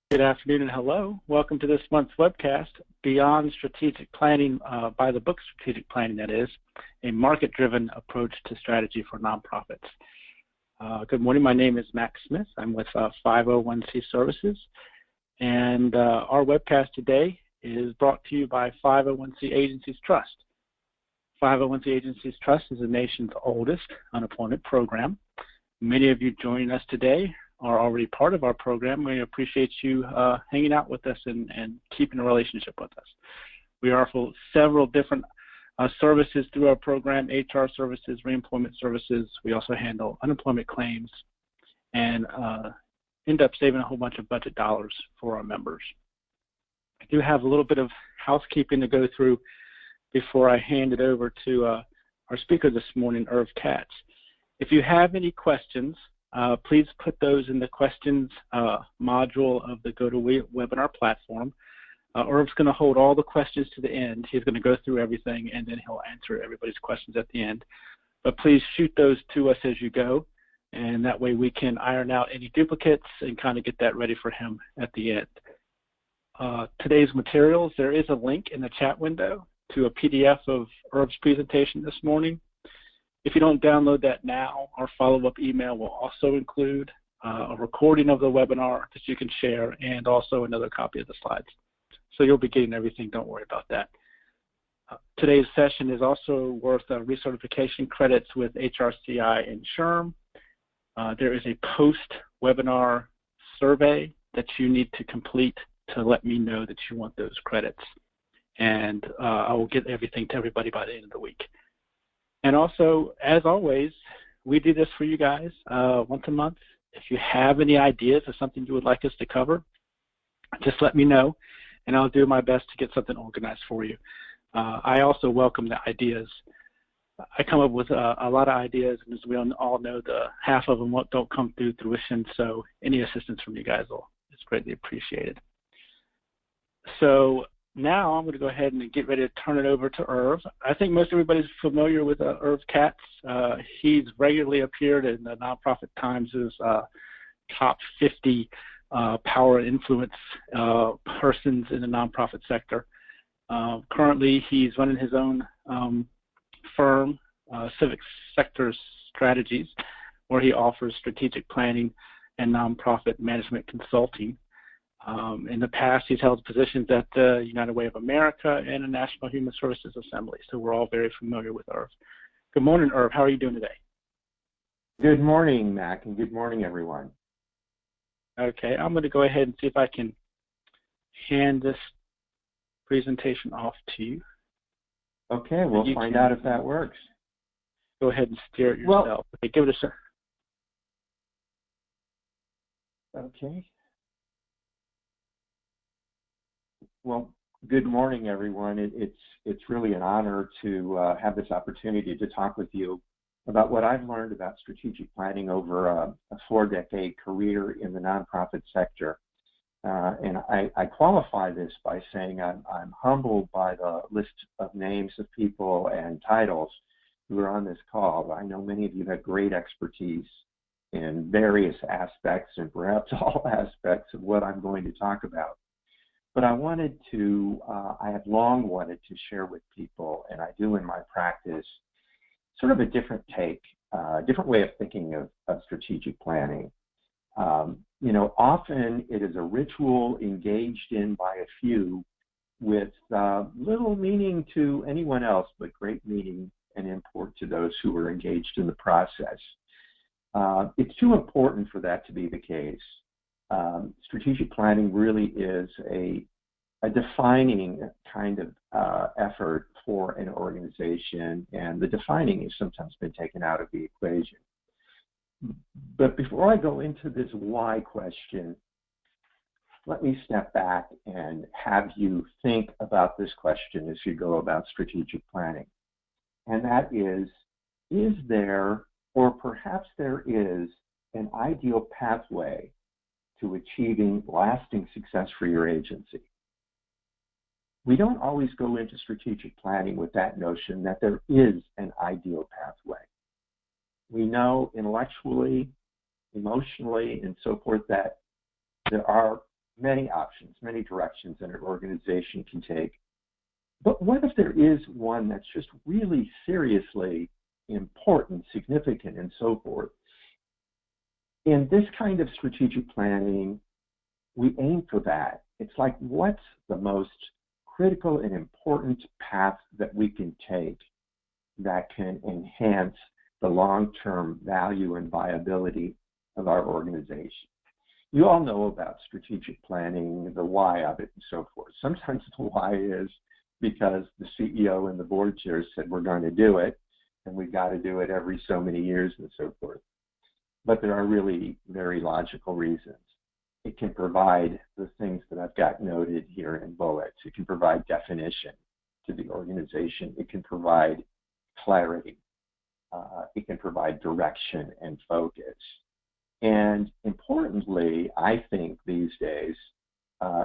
Good afternoon and hello. Welcome to this month's webcast, Beyond Strategic Planning, by the book Strategic Planning, that is, a market-driven approach to strategy for nonprofits. Good morning. My name is Max Smith. I'm with 501c Services, and our webcast today is brought to you by 501c Agencies Trust. 501c Agencies Trust is the nation's oldest unemployment program. Many of you joining us today are already part of our program. We appreciate you hanging out with us and keeping a relationship with us. We offer several different services through our program: HR services, reemployment services. We also handle unemployment claims and end up saving a whole bunch of budget dollars for our members. I do have a little bit of housekeeping to go through before I hand it over to our speaker this morning, Irv Katz. If you have any questions, please put those in the questions module of the GoToWebinar platform. Irv's going to hold all the questions to the end. He's going to go through everything, and then he'll answer everybody's questions at the end. But please shoot those to us as you go, and that way we can iron out any duplicates and kind of get that ready for him at the end. Today's materials, there is a link in the chat window to a PDF of Irv's presentation this morning. If you don't download that now, our follow-up email will also include a recording of the webinar that you can share and also another copy of the slides. So you'll be getting everything. Don't worry about that. Today's session is also worth recertification credits with HRCI and SHRM. There is a post-webinar survey that you need to complete to let me know that you want those credits. And I will get everything to everybody by the end of the week. And also, as always, we do this for you guys once a month. If you have any ideas of something you would like us to cover, just let me know, and I'll do my best to get something organized for you. I also welcome the ideas. I come up with a lot of ideas, and as we all know, half of them don't come through fruition, so any assistance from you guys is greatly appreciated. So now I'm going to go ahead and get ready to turn it over to Irv. I think most everybody's familiar with Irv Katz. He's regularly appeared in the Nonprofit Times' top 50 power and influence persons in the nonprofit sector. Currently, he's running his own firm, Civic Sector Strategies, where he offers strategic planning and nonprofit management consulting. In the past, he's held positions at the United Way of America and the National Human Services Assembly, so we're all very familiar with Irv. Good morning, Irv. How are you doing today? Good morning, Mac, and good morning, everyone. Okay, I'm going to go ahead and see if I can hand this presentation off to you. Okay, we'll find out if that works. Go ahead and steer it yourself. Well, okay, give it a second. Okay. Well, good morning, everyone. It's really an honor to have this opportunity to talk with you about what I've learned about strategic planning over a 4-decade career in the nonprofit sector. And I qualify this by saying I'm humbled by the list of names of people and titles who are on this call. I know many of you have great expertise in various aspects and perhaps all aspects of what I'm going to talk about. But I have long wanted to share with people, and I do in my practice, sort of a different take, a different way of thinking of strategic planning. Often it is a ritual engaged in by a few with little meaning to anyone else, but great meaning and import to those who are engaged in the process. It's too important for that to be the case. Strategic planning really is a defining kind of effort for an organization, and the defining has sometimes been taken out of the equation. But before I go into this why question, let me step back and have you think about this question as you go about strategic planning. And that is there, or perhaps there is, an ideal pathway to achieving lasting success for your agency? We don't always go into strategic planning with that notion that there is an ideal pathway. We know intellectually, emotionally, and so forth that there are many options, many directions that an organization can take. But what if there is one that's just really seriously important, significant, and so forth? In this kind of strategic planning, we aim for that. It's like, what's the most critical and important path that we can take that can enhance the long-term value and viability of our organization? You all know about strategic planning, the why of it, and so forth. Sometimes the why is because the CEO and the board chair said we're going to do it, and we've got to do it every so many years and so forth. But there are really very logical reasons. It can provide the things that I've got noted here in bullets. It can provide definition to the organization. It can provide clarity. It can provide direction and focus. And importantly, I think these days,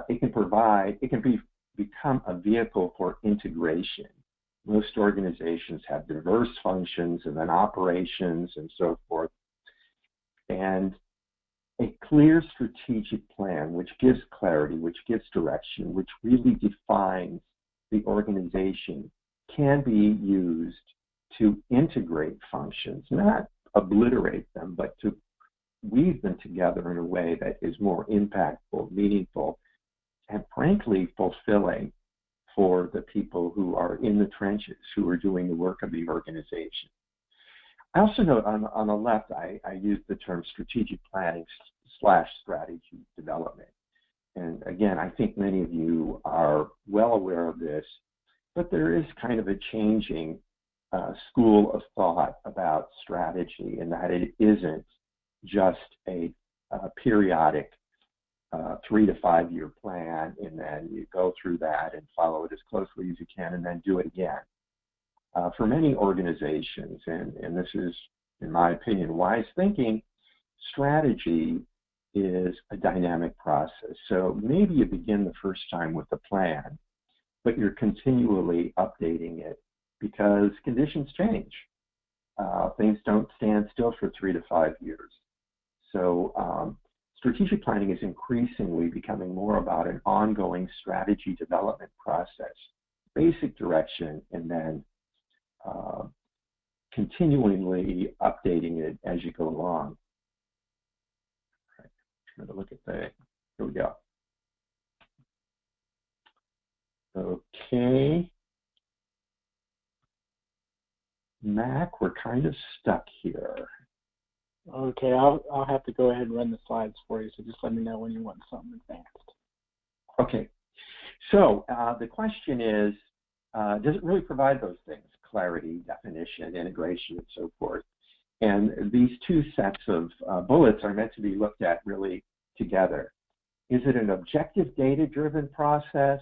it can become a vehicle for integration. Most organizations have diverse functions and then operations and so forth. And a clear strategic plan, which gives clarity, which gives direction, which really defines the organization, can be used to integrate functions, not obliterate them, but to weave them together in a way that is more impactful, meaningful, and frankly fulfilling for the people who are in the trenches, who are doing the work of the organization. I also note on the left, I use the term strategic planning / strategy development. And again, I think many of you are well aware of this, but there is kind of a changing school of thought about strategy, and that it isn't just a periodic 3 to 5 year plan, and then you go through that and follow it as closely as you can and then do it again. For many organizations, and this is, in my opinion, wise thinking, strategy is a dynamic process. So maybe you begin the first time with a plan, but you're continually updating it because conditions change. Things don't stand still for 3 to 5 years. So strategic planning is increasingly becoming more about an ongoing strategy development process, basic direction, and then continually updating it as you go along. All right, I'm going to look at the, here we go. Okay. Mac, we're kind of stuck here. Okay, I'll have to go ahead and run the slides for you, so just let me know when you want something advanced. Okay, so the question is, does it really provide those things? Clarity, definition, integration, and so forth. And these two sets of bullets are meant to be looked at really together. Is it an objective data-driven process,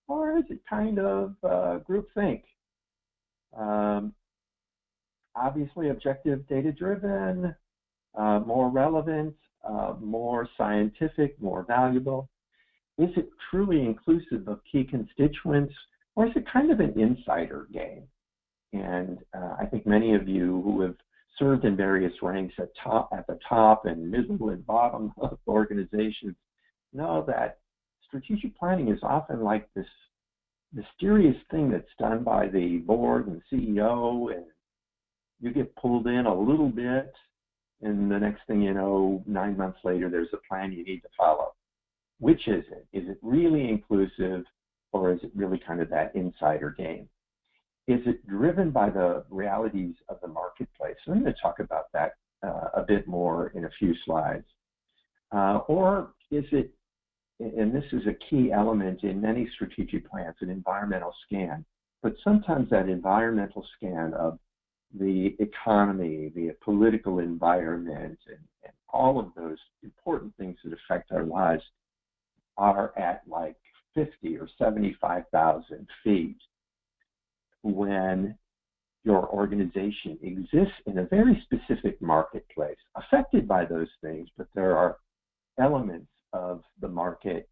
or is it kind of groupthink? Obviously, objective data-driven, more relevant, more scientific, more valuable. Is it truly inclusive of key constituents, or is it kind of an insider game? And I think many of you who have served in various ranks at the top and middle and bottom of organizations know that strategic planning is often like this mysterious thing that's done by the board and CEO, and you get pulled in a little bit, and the next thing you know, 9 months later, there's a plan you need to follow. Which is it? Is it really inclusive, or is it really kind of that insider game? Is it driven by the realities of the marketplace? I'm going to talk about that a bit more in a few slides. Or is it, and this is a key element in many strategic plans, an environmental scan, but sometimes that environmental scan of the economy, the political environment, and all of those important things that affect our lives are at like 50 or 75,000 feet when your organization exists in a very specific marketplace, affected by those things, but there are elements of the market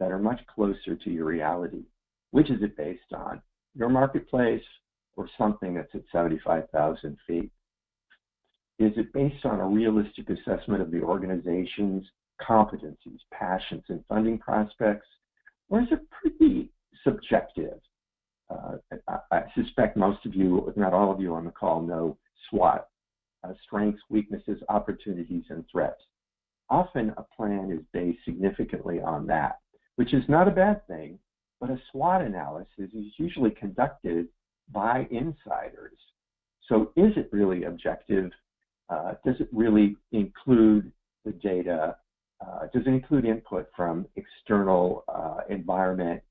that are much closer to your reality. Which is it based on? Your marketplace or something that's at 75,000 feet? Is it based on a realistic assessment of the organization's competencies, passions, and funding prospects? Or is it pretty subjective? I suspect most of you, if not all of you on the call, know SWOT, strengths, weaknesses, opportunities, and threats. Often a plan is based significantly on that, which is not a bad thing, but a SWOT analysis is usually conducted by insiders. So is it really objective? Does it really include the data? Does it include input from external environment,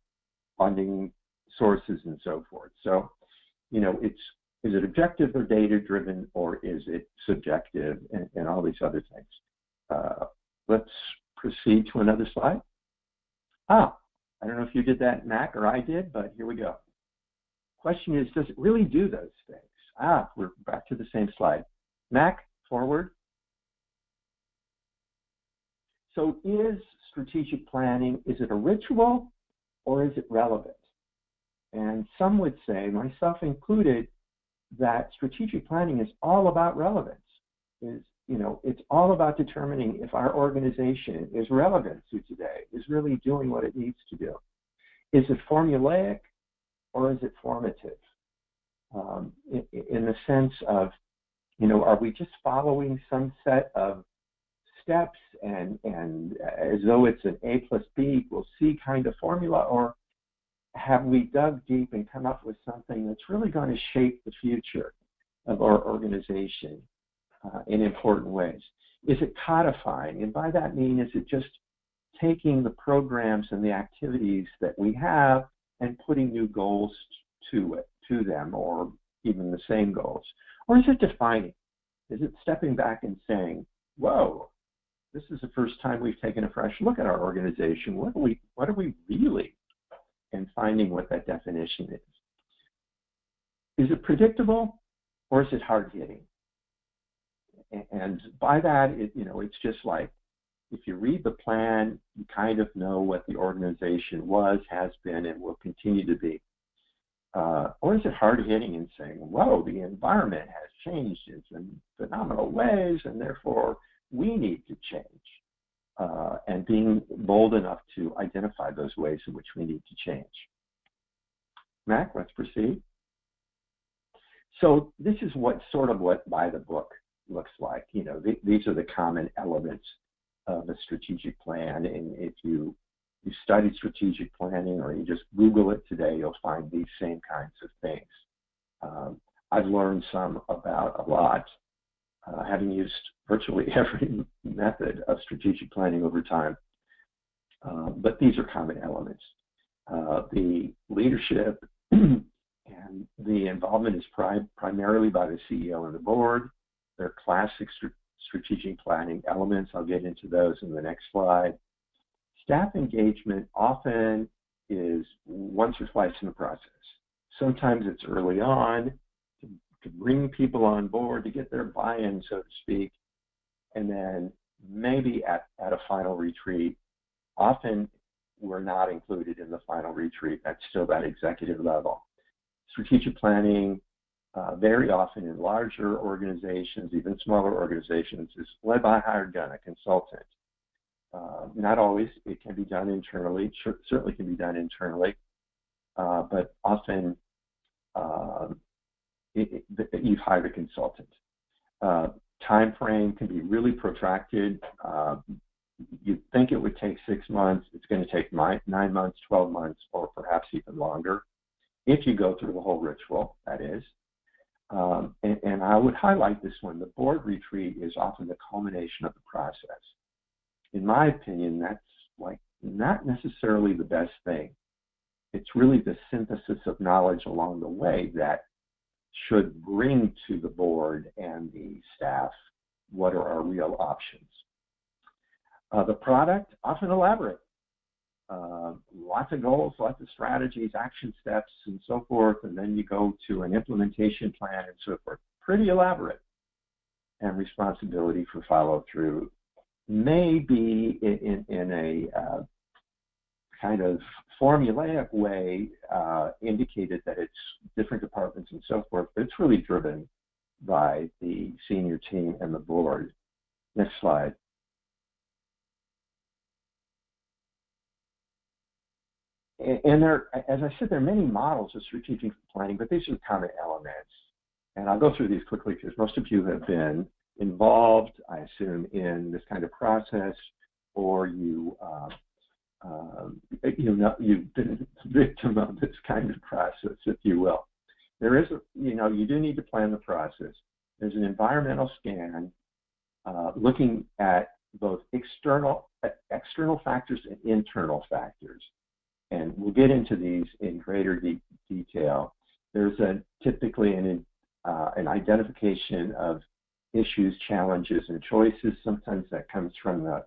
funding sources, and so forth? So, is it objective or data-driven, or is it subjective, and all these other things? Let's proceed to another slide. I don't know if you did that, Mac, or I did, but here we go. Question is, does it really do those things? We're back to the same slide. Mac, forward. So is strategic planning, is it a ritual or is it relevant? And some would say, myself included, that strategic planning is all about relevance. It's all about determining if our organization is relevant to today, is really doing what it needs to do. Is it formulaic or is it formative? In the sense of, are we just following some set of steps and as though it's an A plus B equals C kind of formula, or have we dug deep and come up with something that's really going to shape the future of our organization in important ways? Is it codifying? And by that I mean, is it just taking the programs and the activities that we have and putting new goals to them, or even the same goals? Or is it defining? Is it stepping back and saying, whoa, this is the first time we've taken a fresh look at our organization. What are we really? And finding what that definition is. Is it predictable or is it hard-hitting? And by that, it's just like, if you read the plan, you kind of know what the organization was, has been, and will continue to be. Or is it hard-hitting and saying, whoa, the environment has changed in some phenomenal ways, and therefore we need to change. And being bold enough to identify those ways in which we need to change. Mac, let's proceed. So this is what by the book looks like. These are the common elements of a strategic plan. And if you study strategic planning, or you just Google it today, you'll find these same kinds of things. I've learned a lot, having used virtually every method of strategic planning over time. But these are common elements. The leadership and the involvement is primarily by the CEO and the board. They're classic strategic planning elements. I'll get into those in the next slide. Staff engagement often is once or twice in the process. Sometimes it's early on to bring people on board, to get their buy-in, so to speak, and then maybe at a final retreat. Often we're not included in the final retreat. That's still that executive level. Strategic planning, very often in larger organizations, even smaller organizations, is led by a hired gun, a consultant. Not always. It can be done internally. Certainly can be done internally, but often you've hired a consultant. Time frame can be really protracted. You'd think it would take 6 months. It's going to take 9 months, 12 months, or perhaps even longer, if you go through the whole ritual, that is. And I would highlight this one. The board retreat is often the culmination of the process. In my opinion, that's not necessarily the best thing. It's really the synthesis of knowledge along the way that should bring to the board and the staff what are our real options. The product, often elaborate. Lots of goals, lots of strategies, action steps, and so forth, and then you go to an implementation plan and so forth. Pretty elaborate. And responsibility for follow-through may be in a kind of formulaic way indicated that it's different departments and so forth, but it's really driven by the senior team and the board. Next slide. And there, as I said, there are many models of strategic planning, but these are common elements. And I'll go through these quickly because most of you have been involved, I assume, in this kind of process, or you've been a victim of this kind of process, if you will. There is, you do need to plan the process. There's an environmental scan looking at both external factors and internal factors. And we'll get into these in greater detail. There's typically an identification of issues, challenges, and choices. Sometimes that comes from the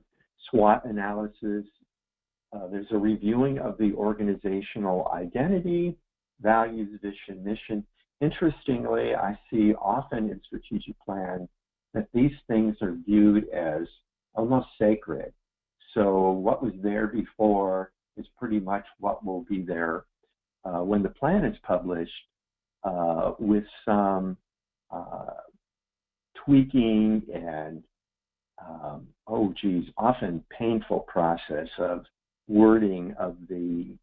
SWOT analysis. There's a reviewing of the organizational identity, values, vision, mission. Interestingly, I see often in strategic plan that these things are viewed as almost sacred. So what was there before is pretty much what will be there when the plan is published, with some tweaking and, often painful process of wording of the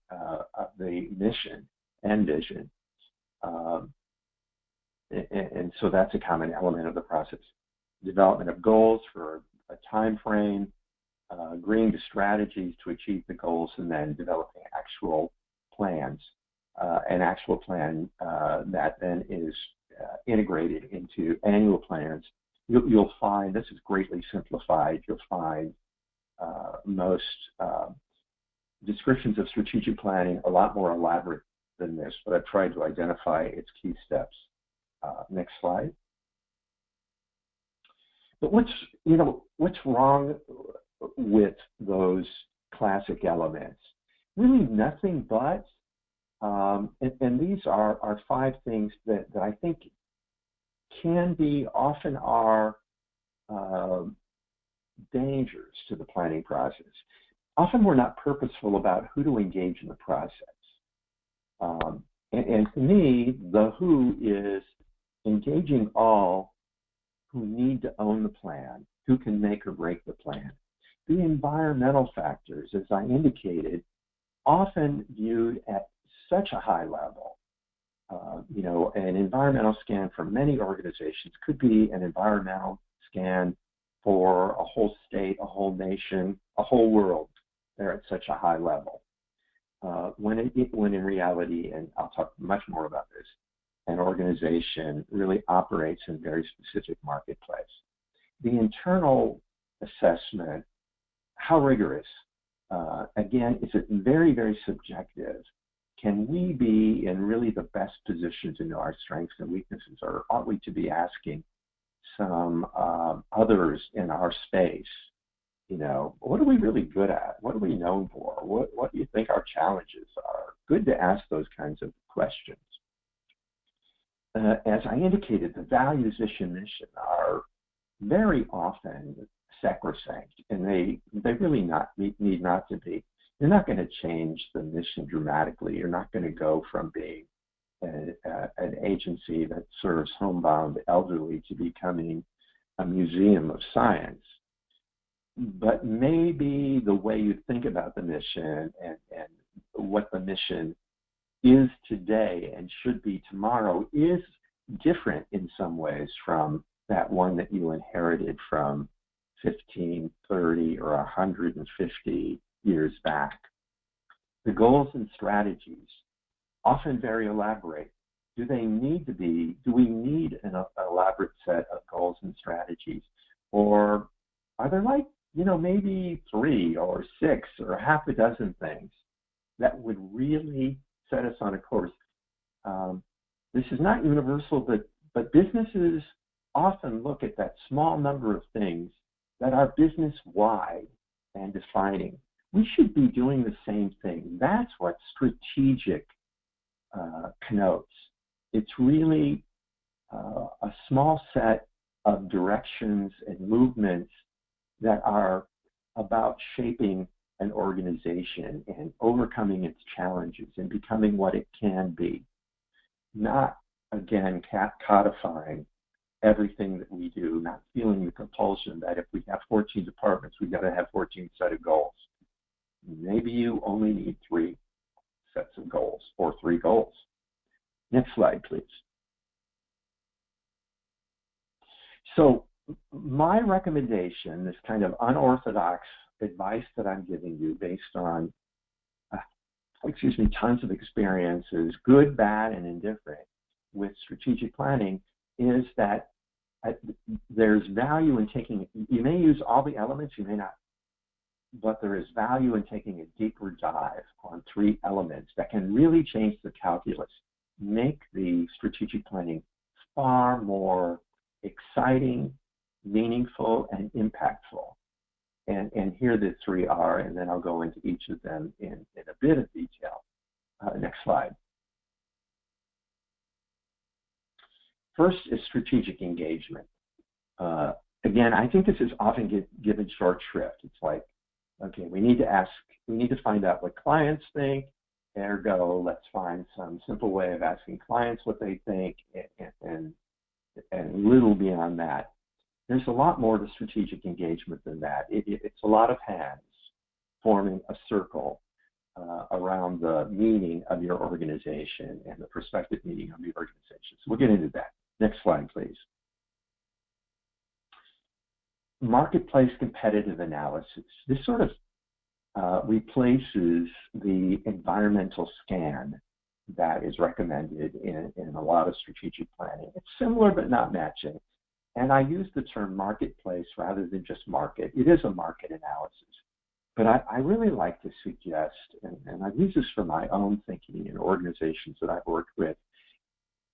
mission and vision. And so that's a common element of the process. Development of goals for a time frame, agreeing to strategies to achieve the goals, and then developing actual plans. An actual plan that then is integrated into annual plans. You'll find, this is greatly simplified, you'll find most descriptions of strategic planning a lot more elaborate than this, but I've tried to identify its key steps. Next slide. But what's wrong with those classic elements? Really nothing but, and these are 5 things that I think can be, often are dangers to the planning process. Often we're not purposeful about who to engage in the process. And to me, the who is engaging all who need to own the plan, who can make or break the plan. The environmental factors, as I indicated, often viewed at such a high level. An environmental scan for many organizations could be an environmental scan for a whole state, a whole nation, a whole world. They're at such a high level. When in reality, and I'll talk much more about this, an organization really operates in a very specific marketplace. The internal assessment, how rigorous? Again, is it very, very subjective? Can we be in really the best position to know our strengths and weaknesses, or ought we to be asking some others in our space, what are we really good at? What are we known for? What do you think our challenges are? Good to ask those kinds of questions. As I indicated, the values, vision, mission are very often sacrosanct, and they really need not to be. You're not going to change the mission dramatically. You're not going to go from being an agency that serves homebound elderly to becoming a museum of science. But maybe the way you think about the mission and what the mission is today and should be tomorrow is different in some ways from that one that you inherited from 15, 30, or 150 years back. The goals and strategies, often very elaborate. Do we need an elaborate set of goals and strategies? Or are there maybe 3 or 6 or half a dozen things that would really set us on a course? This is not universal, but businesses often look at that small number of things that are business-wide and defining. We should be doing the same thing. That's what strategic connotes. It's really a small set of directions and movements that are about shaping an organization and overcoming its challenges and becoming what it can be. Not, again, codifying everything that we do, not feeling the compulsion that if we have 14 departments, we've got to have 14 set of goals. Maybe you only need 3. sets of goals or 3 goals. Next slide, please. So my recommendation, this kind of unorthodox advice that I'm giving you based on, tons of experiences, good, bad, and indifferent with strategic planning, is that there's value in taking, you may use all the elements, you may not, but there is value in taking a deeper dive on 3 elements that can really change the calculus, make the strategic planning far more exciting, meaningful, and impactful. And here the 3 are, and then I'll go into each of them in a bit of detail. Next slide. First is strategic engagement. Again, I think this is often given short shrift. It's like, okay, we need to find out what clients think, ergo, let's find some simple way of asking clients what they think, and little beyond that. There's a lot more to strategic engagement than that. It's a lot of hands forming a circle around the meaning of your organization and the prospective meaning of your organization. So we'll get into that. Next slide, please. Marketplace competitive analysis. This sort of replaces the environmental scan that is recommended in a lot of strategic planning. It's similar but not matching. And I use the term marketplace rather than just market. It is a market analysis. But I really like to suggest, and I've used this for my own thinking in organizations that I've worked with,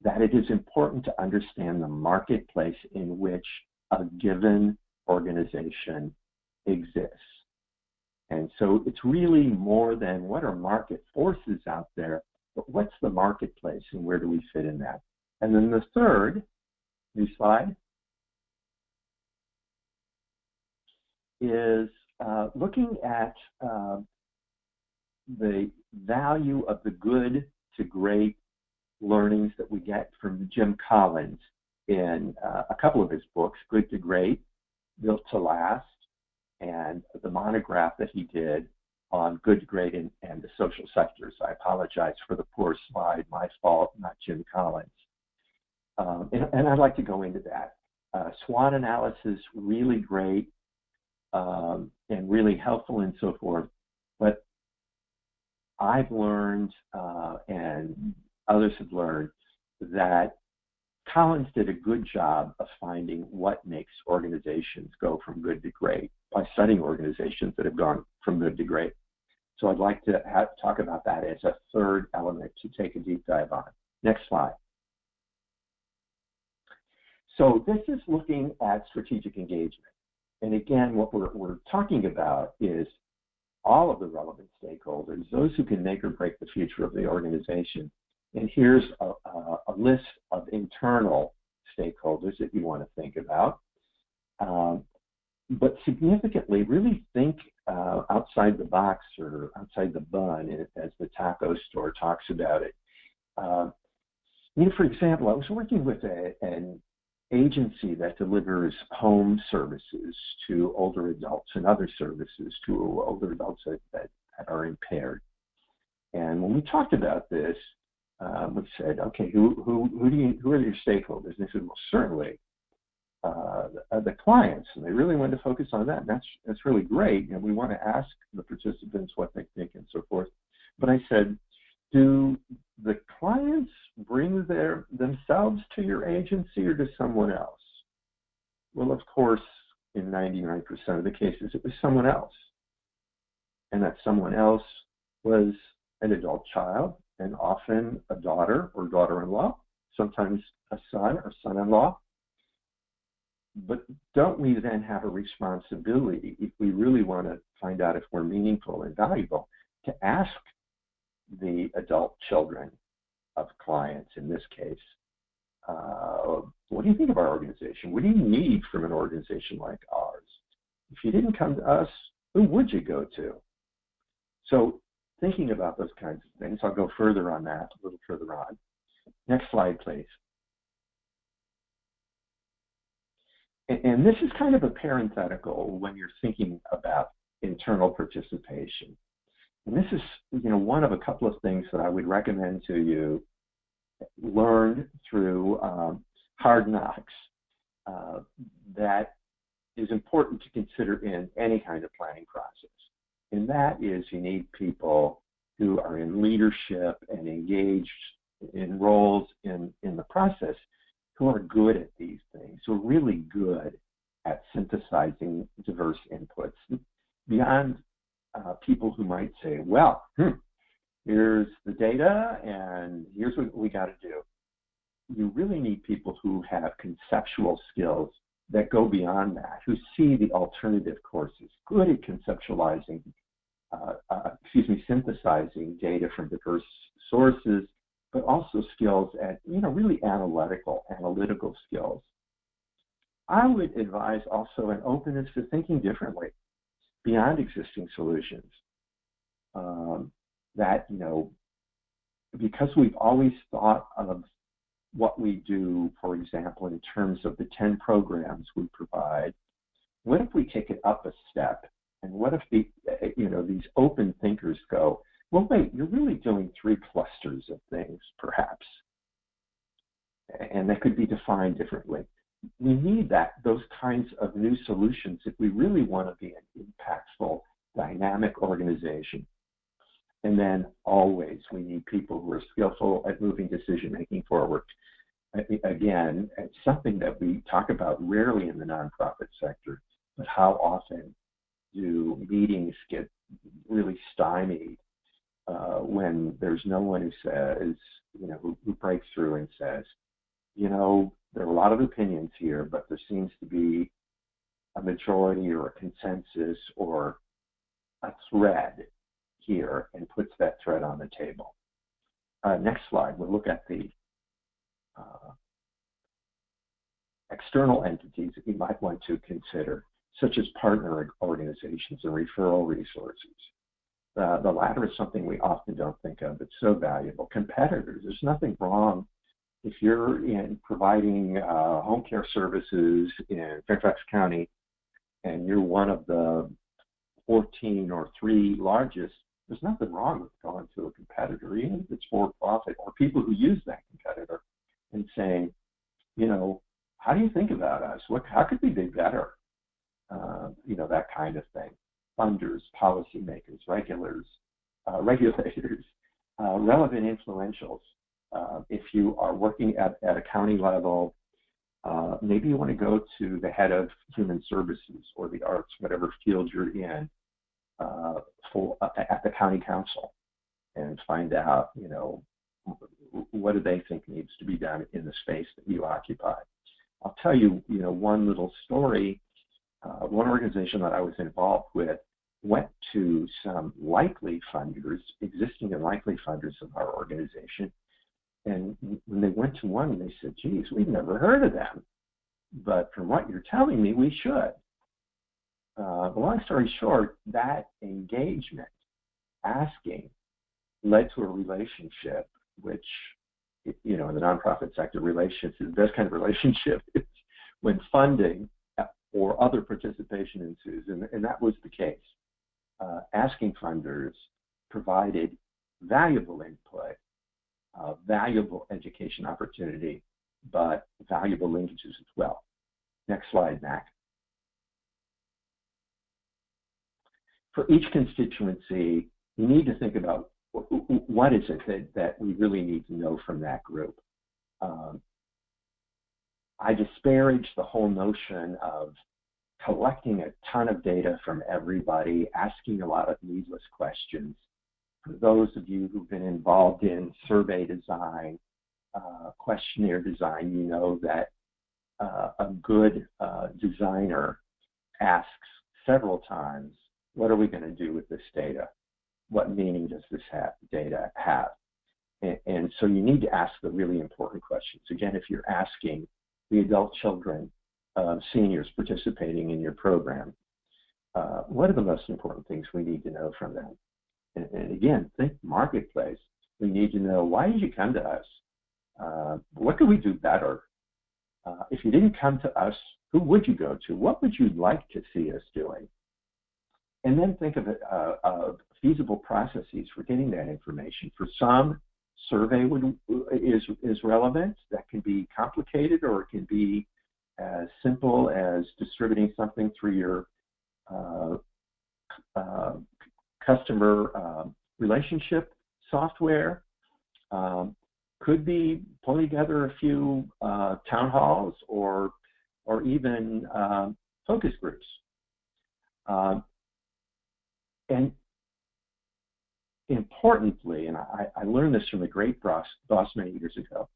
that it is important to understand the marketplace in which a given organization exists. And so it's really more than what are market forces out there, but what's the marketplace and where do we fit in that? And then the third, new slide, is looking at the value of the good to great learnings that we get from Jim Collins in a couple of his books, Good to Great, Built to Last, and the monograph that he did on good to great and the social sectors. I apologize for the poor slide, my fault, not Jim Collins. And I'd like to go into that. SWOT analysis, really great and really helpful and so forth. But I've learned, and others have learned, that Collins did a good job of finding what makes organizations go from good to great by studying organizations that have gone from good to great. So I'd like to talk about that as a third element to take a deep dive on. Next slide. So this is looking at strategic engagement. And again, what we're talking about is all of the relevant stakeholders, those who can make or break the future of the organization. And here's a list of internal stakeholders that you want to think about. But significantly, really think outside the box or outside the bun, as the taco store talks about it. For example, I was working with an agency that delivers home services to older adults and other services to older adults that are impaired. And when we talked about this, we said, okay, who are your stakeholders? And they said, well, certainly the clients, and they really wanted to focus on that. And that's really great, and we want to ask the participants what they think and so forth. But I said, do the clients bring themselves to your agency or to someone else? Well, of course, in 99% of the cases, it was someone else. And that someone else was an adult child, and often a daughter or daughter-in-law, sometimes a son or son-in-law. But don't we then have a responsibility, if we really want to find out if we're meaningful and valuable, to ask the adult children of clients, in this case, what do you think of our organization? What do you need from an organization like ours? If you didn't come to us, who would you go to? So thinking about those kinds of things, I'll go further on that a little further on. Next slide, please. And this is kind of a parenthetical when you're thinking about internal participation. And this is, one of a couple of things that I would recommend to you learn through hard knocks that is important to consider in any kind of planning process. And that is, you need people who are in leadership and engaged in roles in the process who are good at these things, who are really good at synthesizing diverse inputs, beyond people who might say, well, here's the data and here's what we got to do. You really need people who have conceptual skills that go beyond that, who see the alternative courses, good at conceptualizing, synthesizing data from diverse sources, but also skills at, really analytical skills. I would advise also an openness to thinking differently beyond existing solutions. Because we've always thought of what we do, for example, in terms of the 10 programs we provide, what if we take it up a step? And what if these open thinkers go, well, wait, you're really doing 3 clusters of things, perhaps. And that could be defined differently. We need those kinds of new solutions if we really want to be an impactful, dynamic organization. And then always we need people who are skillful at moving decision-making forward. Again, it's something that we talk about rarely in the nonprofit sector, but how often do meetings get really stymied when there's no one who says, who breaks through and says, there are a lot of opinions here, but there seems to be a majority or a consensus or a thread here, and puts that thread on the table. Next slide, we'll look at the external entities that you might want to consider, such as partner organizations and referral resources. The latter is something we often don't think of. It's so valuable. Competitors, there's nothing wrong if you're in providing home care services in Fairfax County and you're one of the 14 or 3 largest. There's nothing wrong with going to a competitor, even if it's for-profit, or people who use that competitor, and saying, how do you think about us? How could we be better? That kind of thing. Funders, policymakers, regulators, relevant influentials. If you are working at a county level, maybe you want to go to the head of human services or the arts, whatever field you're in, at the county council, and find out, what do they think needs to be done in the space that you occupy. I'll tell you, one little story. One organization that I was involved with went to some likely funders, existing and likely funders of our organization, and when they went to one, they said, geez, we've never heard of them, but from what you're telling me, we should. Long story short, that engagement, asking, led to a relationship, which, in the nonprofit sector, relationships is the best kind of relationship when funding or other participation ensues, and that was the case. Asking funders provided valuable input, valuable education opportunity, but valuable linkages as well. Next slide, Mac. For each constituency, you need to think about what is it that we really need to know from that group. I disparage the whole notion of collecting a ton of data from everybody, asking a lot of needless questions. For those of you who've been involved in survey design, questionnaire design, you know that a good designer asks several times, what are we going to do with this data? What meaning does this data have? And so you need to ask the really important questions. Again, if you're asking the adult children, seniors participating in your program, what are the most important things we need to know from them? And again, think marketplace. We need to know, why did you come to us? What could we do better? If you didn't come to us, who would you go to? What would you like to see us doing? And then think of it feasible processes for getting that information. For some, survey is relevant. That can be complicated, or it can be as simple as distributing something through your customer relationship software. Could be pulling together a few town halls or even focus groups. And importantly, and I learned this from a great boss many years ago,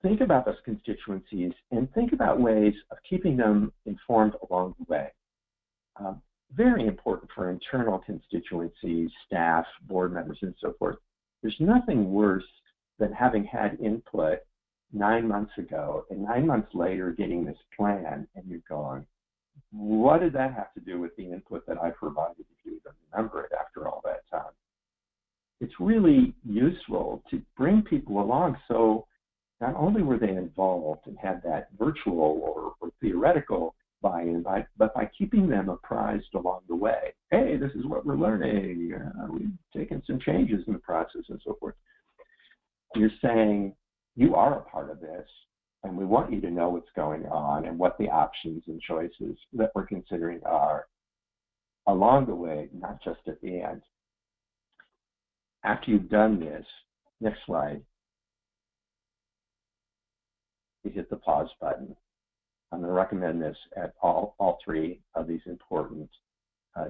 think about those constituencies and think about ways of keeping them informed along the way. Very important for internal constituencies, staff, board members, and so forth. There's nothing worse than having had input 9 months ago and 9 months later getting this plan and you're going, what did that have to do with the input that I provided if you even remember it after all that time? It's really useful to bring people along so not only were they involved and had that virtual or theoretical buy-in, but by keeping them apprised along the way. Hey, this is what we're learning. We've taken some changes in the process and so forth. You're saying you are a part of this, and we want you to know what's going on and what the options and choices that we're considering are along the way, not just at the end. After you've done this, next slide, you hit the pause button. I'm going to recommend this at all three of these important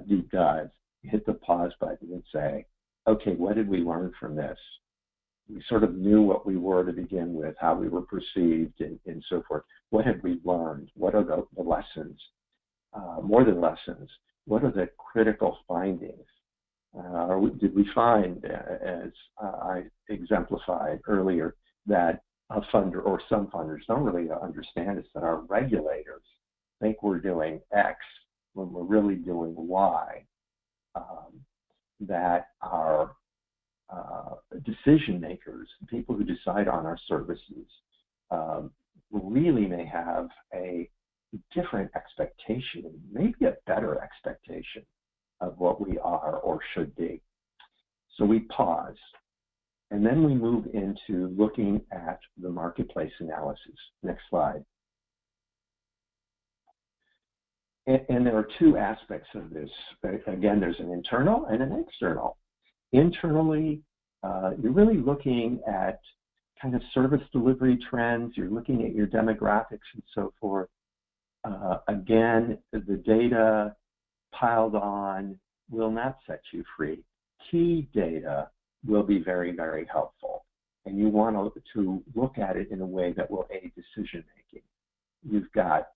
deep dives. Hit the pause button and say, okay, what did we learn from this? We sort of knew what we were to begin with, how we were perceived, and so forth. What have we learned? What are the lessons? More than lessons, what are the critical findings? Did we find, as I exemplified earlier, that a funder or some funders don't really understand is that our regulators think we're doing X when we're really doing Y, that our decision makers, people who decide on our services, really may have a different expectation, maybe a better expectation of what we are or should be. So we pause, and then we move into looking at the marketplace analysis. Next slide. And there are two aspects of this. Again, there's an internal and an external. Internally, you're really looking at kind of service delivery trends. You're looking at your demographics and so forth. Again, the data piled on will not set you free. Key data will be very, very helpful. And you want to look at it in a way that will aid decision making. You've got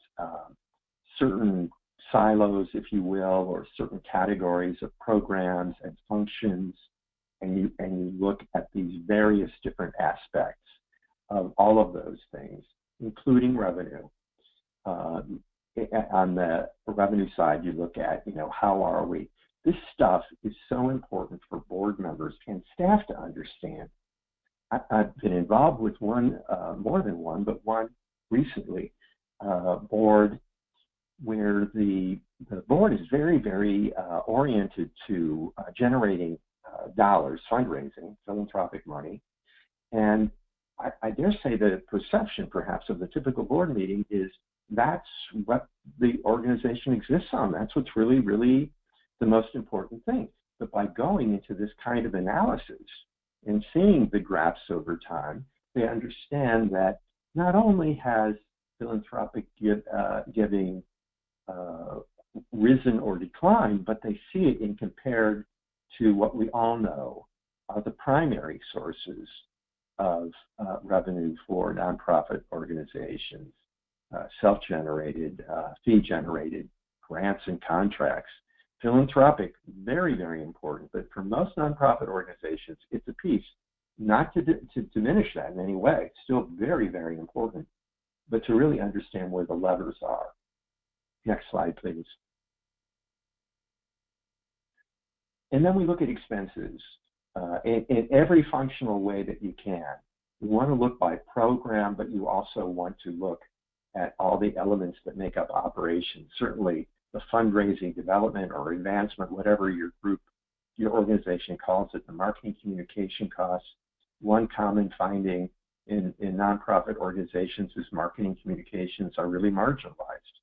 certain silos, if you will, or certain categories of programs and functions, and you look at these various different aspects of all of those things, including revenue. On the revenue side, you look at, how are we? This stuff is so important for board members and staff to understand. I've been involved with one, more than one, but one recently, board where the board is very, very oriented to generating dollars, fundraising, philanthropic money. And I dare say the perception, perhaps, of the typical board meeting is that's what the organization exists on. That's what's really, really the most important thing. But by going into this kind of analysis and seeing the graphs over time, they understand that not only has philanthropic giving risen or declined, but they see it in compared to what we all know are the primary sources of revenue for nonprofit organizations, self-generated, fee-generated grants and contracts. Philanthropic, very, very important, but for most nonprofit organizations, it's a piece. Not to diminish that in any way, it's still very, very important, but to really understand where the levers are. Next slide, please. And then we look at expenses in every functional way that you can. You want to look by program, but you also want to look at all the elements that make up operations. Certainly, the fundraising, development, or advancement, whatever your group, your organization calls it, the marketing communication costs. One common finding in nonprofit organizations is marketing communications are really marginalized.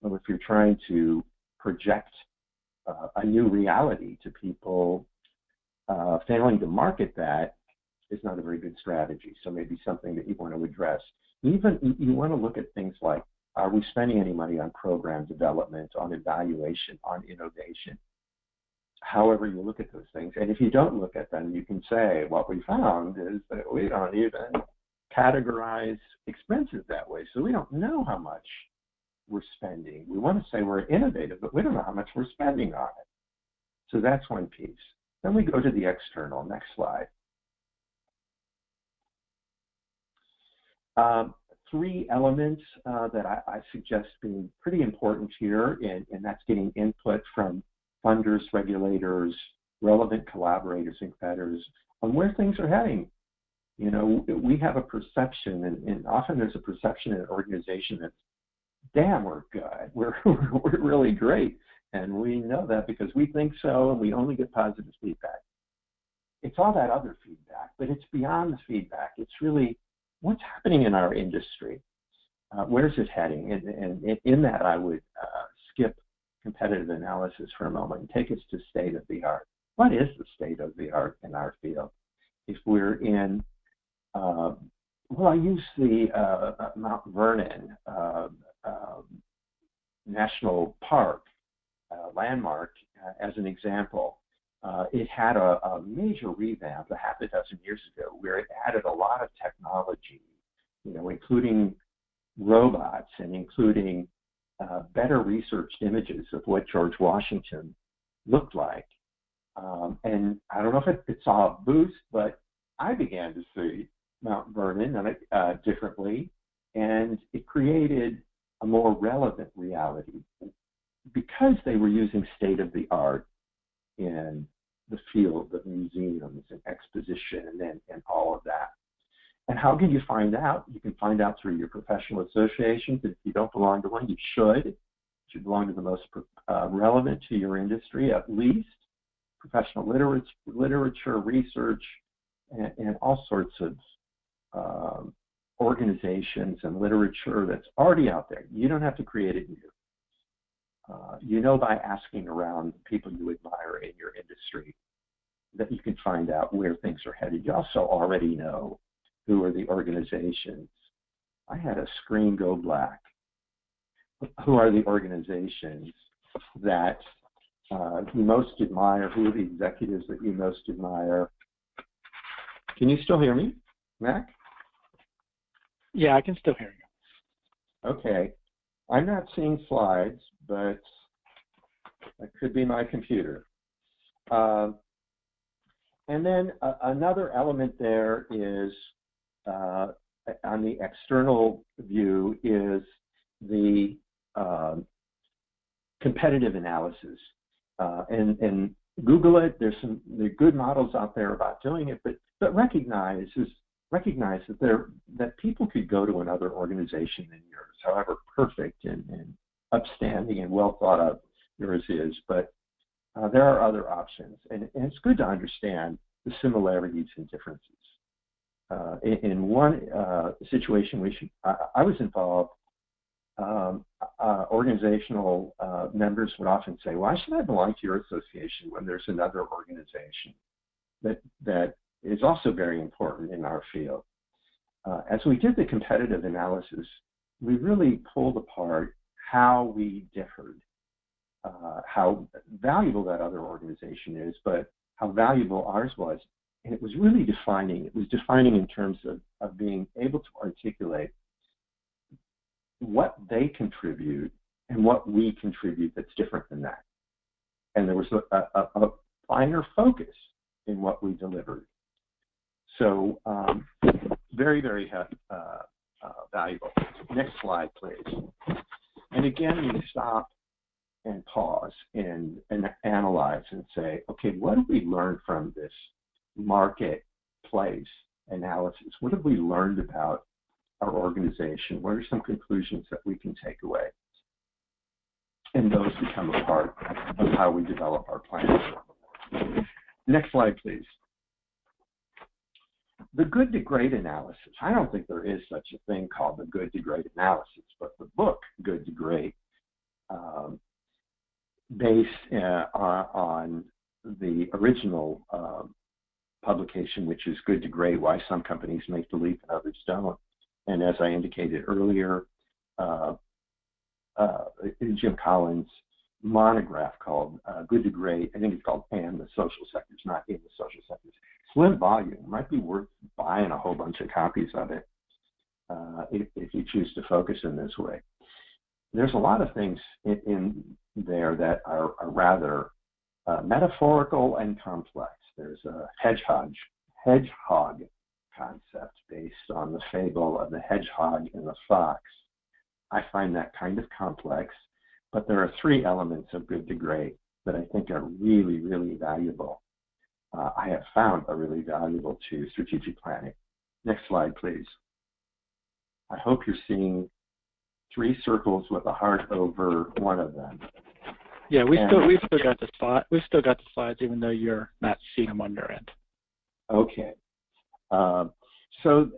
So if you're trying to project a new reality to people, failing to market that is not a very good strategy. So maybe something that you want to address. Even you want to look at things like, are we spending any money on program development, on evaluation, on innovation? However you look at those things, and if you don't look at them, you can say, what we found is that we don't even categorize expenses that way, so we don't know how much we're spending. We want to say we're innovative, but we don't know how much we're spending on it. So that's one piece. Then we go to the external. Next slide. Three elements that I suggest being pretty important here, and that's getting input from funders, regulators, relevant collaborators and competitors on where things are heading. You know, we have a perception, and often there's a perception in an organization that's, damn, we're good, we're really great, and we know that because we think so, and we only get positive feedback. It's all that other feedback, but it's beyond the feedback. It's really what's happening in our industry. Where's it heading? And in that, I would skip competitive analysis for a moment and take us to state of the art. What is the state of the art in our field? If we're in, well, I use the Mount Vernon National Park landmark as an example. It had a major revamp a half a dozen years ago where it added a lot of technology, you know, including robots and including better researched images of what George Washington looked like. And I don't know if it saw a boost, but I began to see Mount Vernon differently, and it created a more relevant reality because they were using state-of-the-art in the field of museums and exposition and all of that. And how can you find out? You can find out through your professional associations. If you don't belong to one, you should. You should belong to the most relevant to your industry, at least. Professional literature, research, and all sorts of organizations and literature that's already out there. You don't have to create it new. You know by asking around people you admire in your industry that you can find out where things are headed. You also already know who are the organizations. I had a screen go black. Who are the organizations that you most admire? Who are the executives that you most admire? Can you still hear me, Mac? Yeah, I can still hear you. Okay. I'm not seeing slides, but that could be my computer. And then another element there is, on the external view, is the competitive analysis. And Google it. There are good models out there about doing it, but recognize that people could go to another organization than yours, however perfect and upstanding and well thought of yours is, but there are other options, and it's good to understand the similarities and differences. In one situation, I was involved. Organizational members would often say, "Why should I belong to your association when there's another organization that is also very important in our field?" As we did the competitive analysis, we really pulled apart how we differed, how valuable that other organization is, but how valuable ours was. And it was really defining. It was defining in terms of being able to articulate what they contribute and what we contribute that's different than that. And there was a finer focus in what we delivered. So very, very valuable. Next slide, please. And again, we stop and pause and analyze and say, okay, what have we learned from this marketplace analysis? What have we learned about our organization? What are some conclusions that we can take away? and those become a part of how we develop our plans. Next slide, please. The good to great analysis. I don't think there is such a thing called the good to great analysis, but the book, Good to Great, based on the original publication, which is Good to Great, Why Some Companies Make the Leap and Others Don't. And as I indicated earlier, Jim Collins' monograph called Good to Great, I think it's called And the Social Sectors, not In the Social Sectors. Slim volume, might be worth buying a whole bunch of copies of it if you choose to focus in this way. There's a lot of things in there that are rather metaphorical and complex. There's a hedgehog concept based on the fable of the hedgehog and the fox. I find that kind of complex, but there are three elements of good to great that I think are really, really valuable. I have found are really valuable to strategic planning. Next slide, please. I hope you're seeing three circles with a heart over one of them. Yeah, we've still got the slide. We've still got the slides, even though you're not seeing them on your end. Okay. So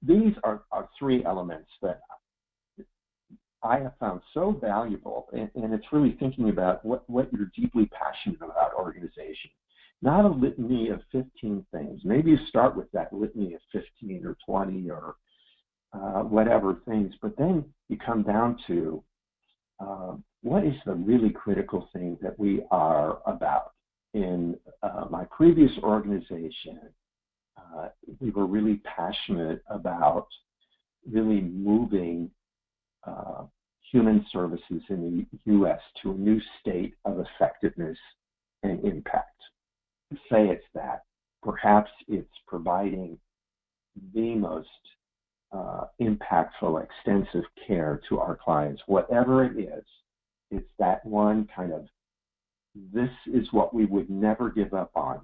these are three elements that I have found so valuable, and it's really thinking about what you're deeply passionate about organization. Not a litany of 15 things. Maybe you start with that litany of 15 or 20 or whatever things, but then you come down to what is the really critical thing that we are about. In my previous organization, we were really passionate about really moving human services in the U.S. to a new state of effectiveness and impact. Say it's that. Perhaps it's providing the most impactful, extensive care to our clients. Whatever it is, it's that one kind of, this is what we would never give up on,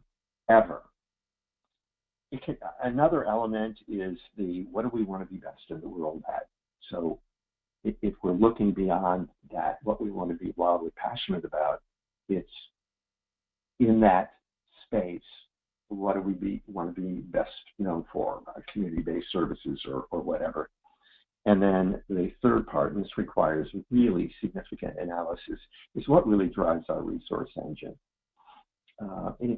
ever. Another element is what do we want to be best in the world at? So if we're looking beyond that, what we want to be wildly passionate about, it's in that space, what do we want to be best known for, community-based services or whatever. And then the third part, and this requires really significant analysis, is what really drives our resource engine.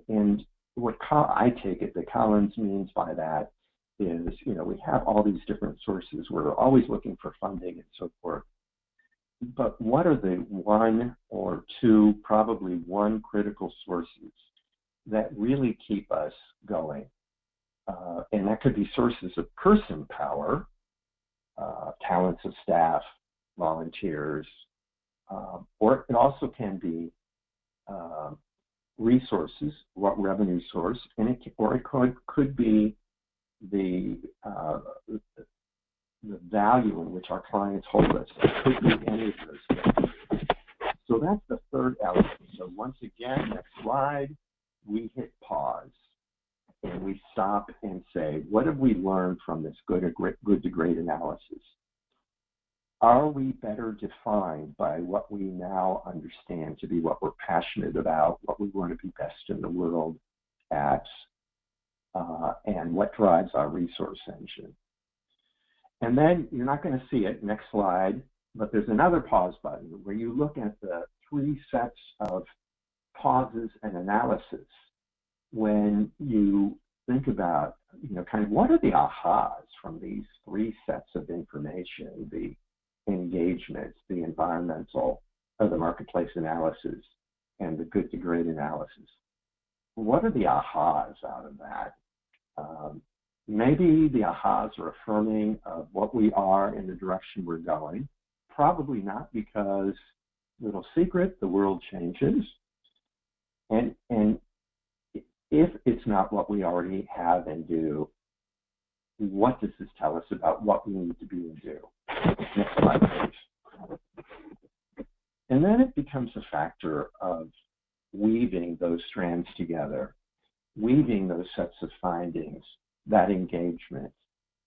And what I take it that Collins means by that is, we have all these different sources. We're always looking for funding and so forth. But what are the one or two, probably one critical sources that really keep us going? And that could be sources of person power, talents of staff, volunteers, or it also can be resources, what revenue source, and it could be the value in which our clients hold us. It could be any of those things. So that's the third element. So once again, next slide, we hit pause and we stop and say, what have we learned from this good to great analysis? Are we better defined by what we now understand to be what we're passionate about, what we want to be best in the world at, and what drives our resource engine? And then you're not going to see it, next slide, but there's another pause button where you look at the three sets of pauses and analysis when you think about, kind of what are the ahas from these three sets of information, the engagements, the environmental or the marketplace analysis, and the good to great analysis. What are the ahas out of that? Maybe the ahas are affirming of what we are in the direction we're going. Probably not, because, little secret, the world changes. And if it's not what we already have and do, what does this tell us about what we need to be and do? Next slide, please. And then it becomes a factor of weaving those strands together, weaving those sets of findings, that engagement,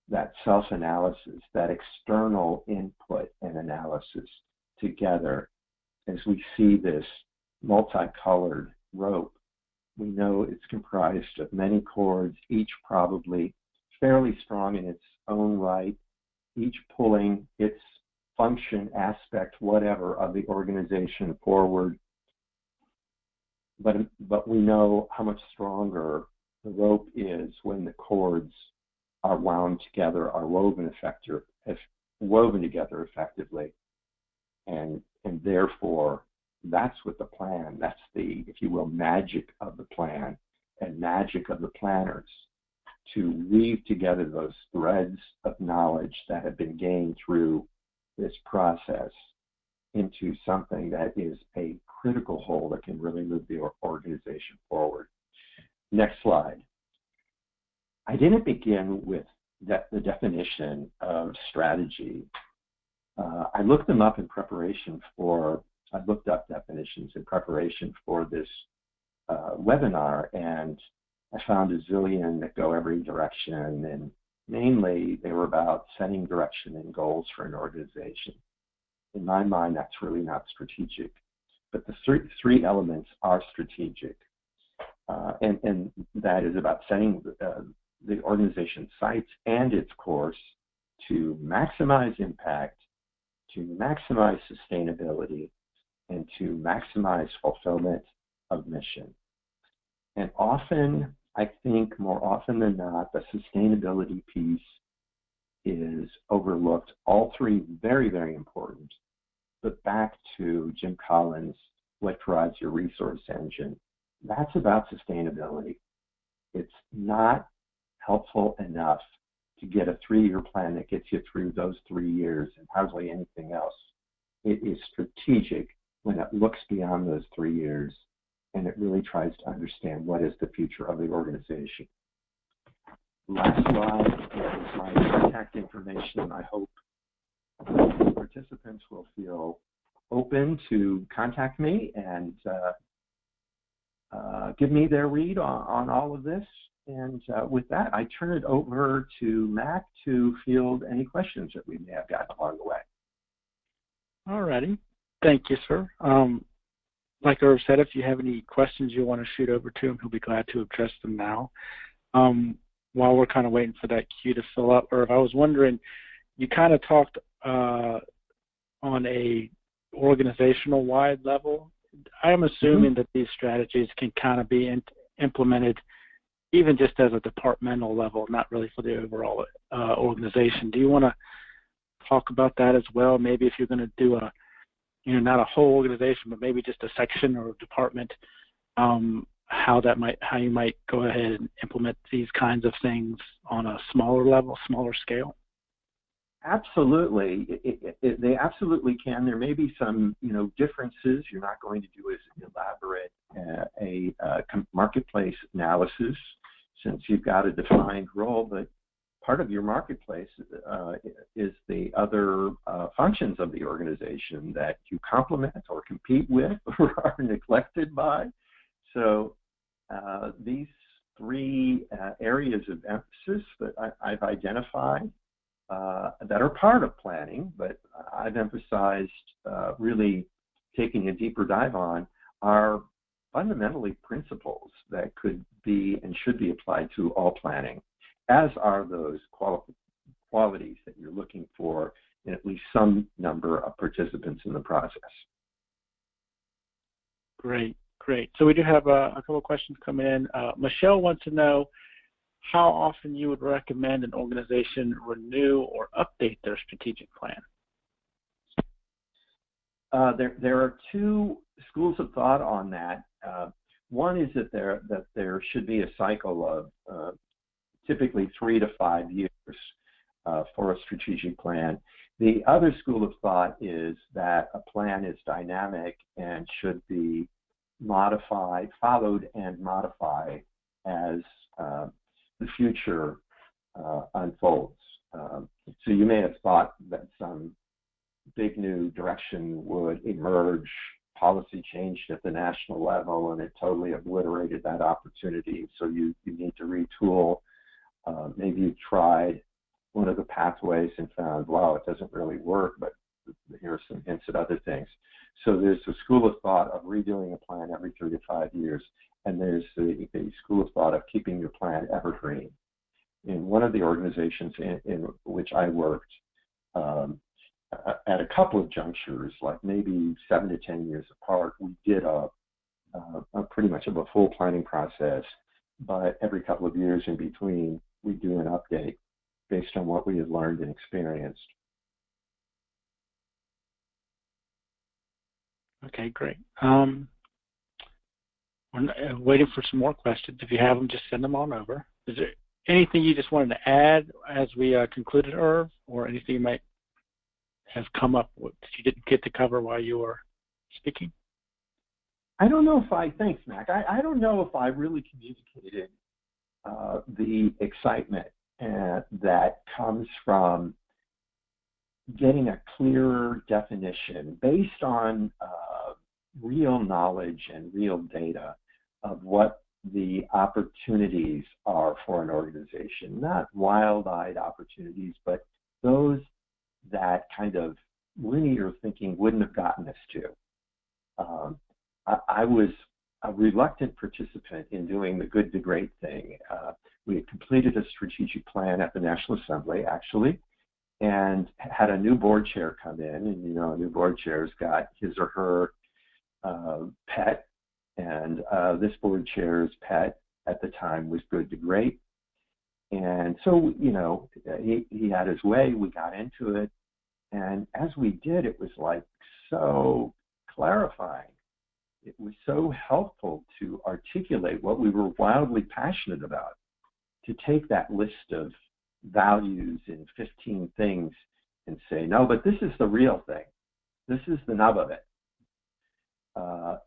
that self-analysis, that external input and analysis together as we see this multicolored rope, we know it's comprised of many cords, each probably fairly strong in its own right, each pulling its function, aspect, whatever, of the organization forward. But we know how much stronger the rope is when the cords are wound together, are woven together effectively. And therefore, that's what the plan, that's the, if you will, magic of the plan and magic of the planners, to weave together those threads of knowledge that have been gained through this process into something that is a critical whole that can really move the organization forward. Next slide. I didn't begin with the definition of strategy. I looked them up in preparation for, I looked up definitions in preparation for this webinar, and I found a zillion that go every direction, and mainly they were about setting direction and goals for an organization. In my mind, that's really not strategic, but the three elements are strategic, and that is about setting the organization's sights and its course to maximize impact, to maximize sustainability, and to maximize fulfillment of mission. And often, I think more often than not, the sustainability piece is overlooked. All three very, very important. But back to Jim Collins' What Drives Your Resource Engine, that's about sustainability. It's not helpful enough to get a 3-year plan that gets you through those 3 years and hardly anything else. It is strategic when it looks beyond those 3 years and it really tries to understand what is the future of the organization. Last slide is my contact information. I hope participants will feel open to contact me and give me their read on all of this. And with that, I turn it over to Mac to field any questions that we may have gotten along the way. All righty. Thank you, sir. Like Irv said, if you have any questions you want to shoot over to him, he'll be glad to address them now. While we're kind of waiting for that queue to fill up, Irv, I was wondering, you kind of talked on a organizational-wide level. I am assuming that these strategies can kind of be implemented even just as a departmental level, not really for the overall organization. Do you want to talk about that as well? Maybe if you're going to do a, not a whole organization, but maybe just a section or a department, how you might go ahead and implement these kinds of things on a smaller level, smaller scale? Absolutely, they absolutely can. There may be some, differences. You're not going to do as elaborate a marketplace analysis since you've got a defined role, but part of your marketplace is the other functions of the organization that you complement or compete with or are neglected by. So these three areas of emphasis that I've identified that are part of planning, but I've emphasized really taking a deeper dive on, are fundamentally principles that could be and should be applied to all planning, as are those qualities that you're looking for in at least some number of participants in the process. Great. So we do have a couple of questions come in. Michelle wants to know how often you would recommend an organization renew or update their strategic plan. There are two schools of thought on that. One is that there should be a cycle of typically 3 to 5 years for a strategic plan. The other school of thought is that a plan is dynamic and should be modified, followed and modified as the future unfolds. So you may have thought that some big new direction would emerge, policy changed at the national level, and it totally obliterated that opportunity. So you need to retool. Maybe you tried one of the pathways and found, wow, it doesn't really work, but here are some hints at other things. So there's a school of thought of redoing a plan every 3 to 5 years, and there's the school of thought of keeping your plan evergreen. In one of the organizations in which I worked, at a couple of junctures, like maybe 7 to 10 years apart, we did a pretty much of a full planning process, but every couple of years in between, we do an update based on what we had learned and experienced. Okay, great. We're waiting for some more questions. If you have them, just send them on over. Is there anything you just wanted to add as we concluded, Irv, or anything you might have come up with that you didn't get to cover while you were speaking? I don't know if thanks, Mac. I don't know if I really communicated the excitement that comes from getting a clearer definition based on real knowledge and real data of what the opportunities are for an organization. Not wild-eyed opportunities, but those that kind of linear thinking wouldn't have gotten us to. I was a reluctant participant in doing the good to great thing. We had completed a strategic plan at the National Assembly, actually, and had a new board chair come in, and a new board chair's got his or her pet, and this board chair's pet at the time was good to great. And so, he had his way, we got into it, and as we did, it was like so clarifying. It was so helpful to articulate what we were wildly passionate about, to take that list of values in 15 things and say, no, but this is the real thing. This is the nub of it.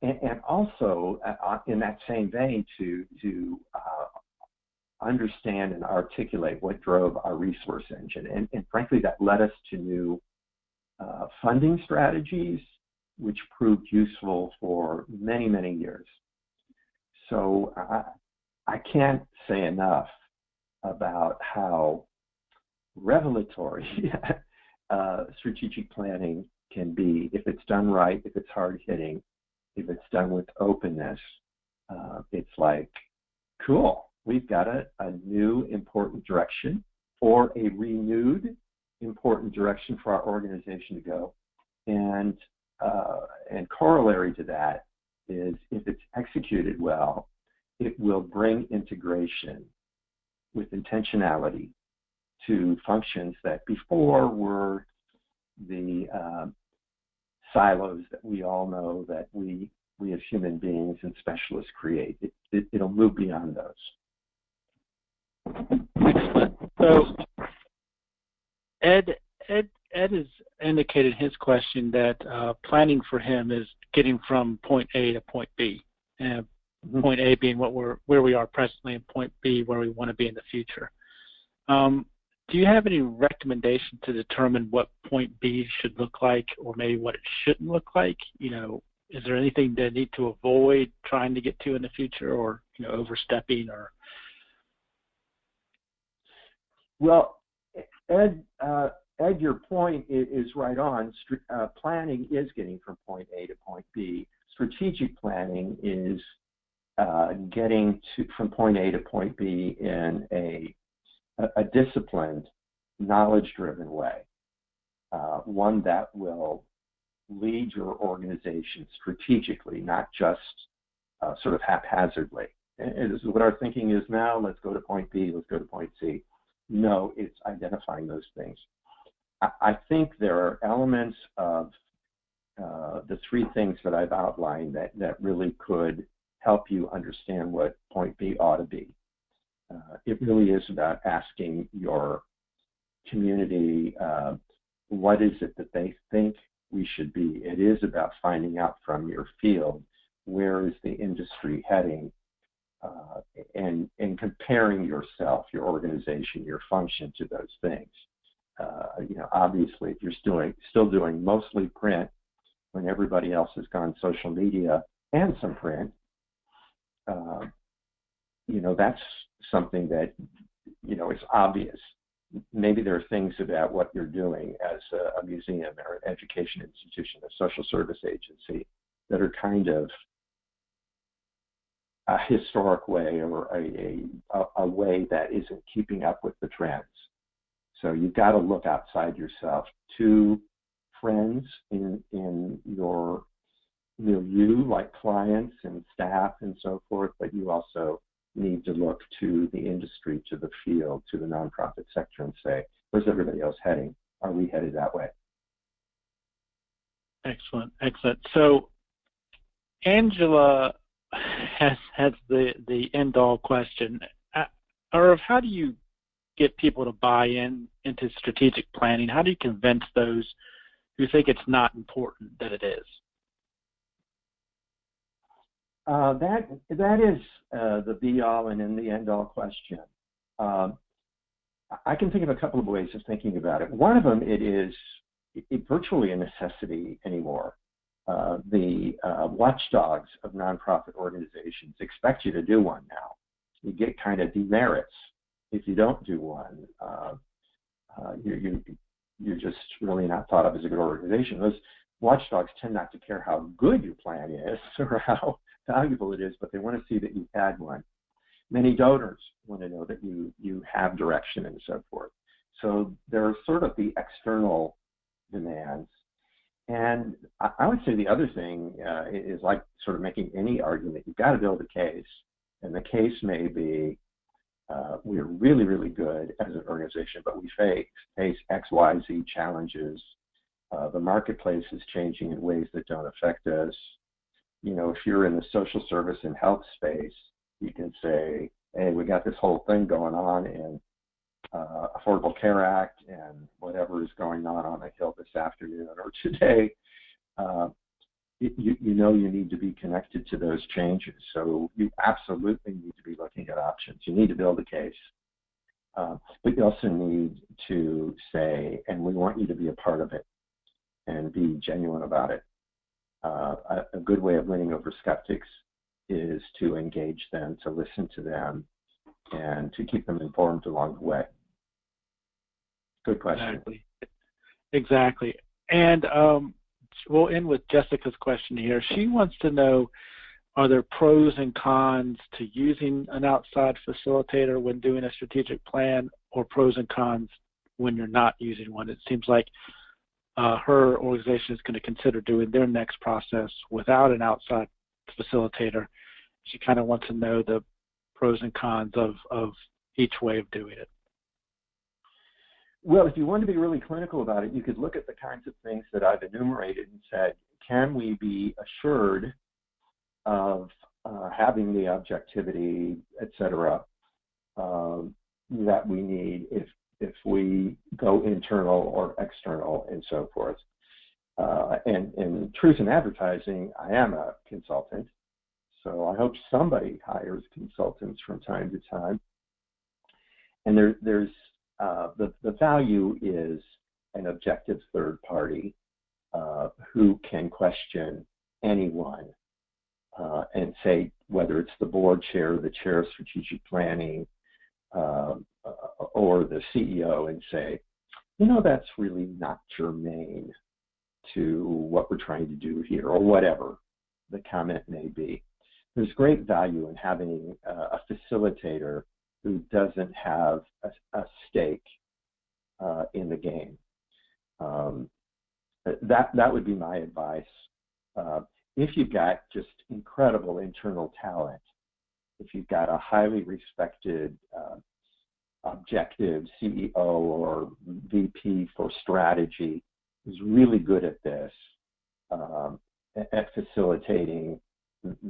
And also, in that same vein, to understand and articulate what drove our resource engine. And frankly, that led us to new funding strategies, which proved useful for many, many years. So I can't say enough about how revelatory strategic planning can be if it's done right, if it's hard-hitting, if it's done with openness. It's like, cool, we've got a new important direction, or a renewed important direction for our organization to go. And corollary to that is, if it's executed well, it will bring integration with intentionality to functions that before were the silos that we all know that we as human beings and specialists create. It'll move beyond those. Excellent. So Ed has indicated in his question that planning for him is getting from point A to point B, and point A being where we are presently, and point B where we want to be in the future. Do you have any recommendation to determine what point B should look like, or maybe what it shouldn't look like? Is there anything they need to avoid trying to get to in the future, or overstepping, or? Well, Ed, your point is right on. Planning is getting from point A to point B. Strategic planning is getting from point A to point B in a disciplined, knowledge-driven way, one that will lead your organization strategically, not just sort of haphazardly. And this is what our thinking is now. Let's go to point B. Let's go to point C. No, it's identifying those things. I think there are elements of the three things that I've outlined that really could help you understand what point B ought to be. It really is about asking your community what is it that they think we should be. It is about finding out from your field where is the industry heading, and comparing yourself, your organization, your function to those things. Obviously, if you're still doing mostly print when everybody else has gone social media and some print, that's something that is obvious. maybe there are things about what you're doing as a museum or an education institution, a social service agency, that are kind of a historic way or a way that isn't keeping up with the trends. So you've got to look outside yourself to friends in your milieu, like clients and staff and so forth, but you also need to look to the industry, to the field, to the nonprofit sector and say, where's everybody else heading? Are we headed that way? Excellent, excellent. So Angela has the end-all question. Irv, how do you get people to buy into strategic planning? How do you convince those who think it's not important that it is? That is the be-all and the end-all question. I can think of a couple of ways of thinking about it. One of them, it's virtually a necessity anymore. The watchdogs of nonprofit organizations expect you to do one now. You get kind of demerits if you don't do one. You're just really not thought of as a good organization. Those watchdogs tend not to care how good your plan is or how valuable it is, but they want to see that you've had one. Many donors want to know that you have direction and so forth. So there are sort of the external demands. And I would say the other thing is like sort of making any argument. You've got to build a case. And the case may be we're really, really good as an organization, but we face X, Y, Z challenges. The marketplace is changing in ways that don't affect us. You know, if you're in the social service and health space, you can say, hey, we got this whole thing going on in Affordable Care Act and whatever is going on the Hill this afternoon or today. You know you need to be connected to those changes. So you absolutely need to be looking at options. You need to build a case. But you also need to say, and we want you to be a part of it and be genuine about it. A good way of winning over skeptics is to engage them, to listen to them, and to keep them informed along the way. Good question. Exactly. And we'll end with Jessica's question here. She wants to know, are there pros and cons to using an outside facilitator when doing a strategic plan, or pros and cons when you're not using one? It seems like her organization is going to consider doing their next process without an outside facilitator. She kind of wants to know the pros and cons of each way of doing it. Well, if you want to be really clinical about it, you could look at the kinds of things that I've enumerated and said, can we be assured of having the objectivity, et cetera, that we need if we go internal or external and so forth. And in truth in advertising, I am a consultant, so I hope somebody hires consultants from time to time. And there's the value is an objective third party who can question anyone and say, whether it's the board chair, the chair of strategic planning, or the CEO, and say, you know, that's really not germane to what we're trying to do here, or whatever the comment may be. There's great value in having a facilitator who doesn't have a stake in the game. That would be my advice. If you've got just incredible internal talent, if you've got a highly respected objective CEO or VP for strategy who's really good at this, at facilitating,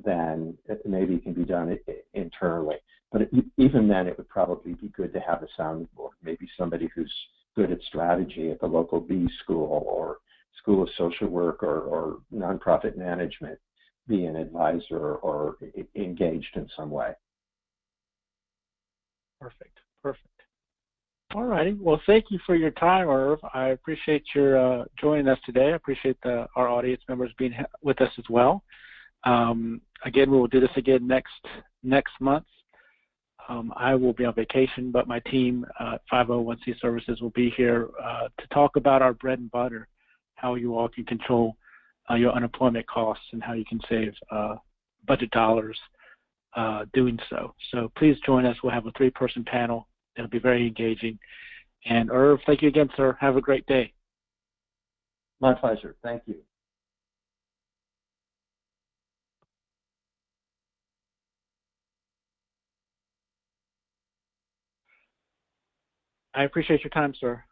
then maybe it can be done internally. But even then, it would probably be good to have a sounding board, maybe somebody who's good at strategy at the local B school or School of Social Work or nonprofit management, be an advisor or engaged in some way. Perfect. All righty. Well, thank you for your time, Irv. I appreciate your joining us today. I appreciate our audience members being with us as well. Again, we will do this again next month. I will be on vacation, but my team at 501c Services will be here to talk about our bread and butter, how you all can control your unemployment costs and how you can save budget dollars doing so. So please join us. We'll have a 3-person panel. It'll be very engaging. And Irv, thank you again, sir. Have a great day. My pleasure. Thank you. I appreciate your time, sir.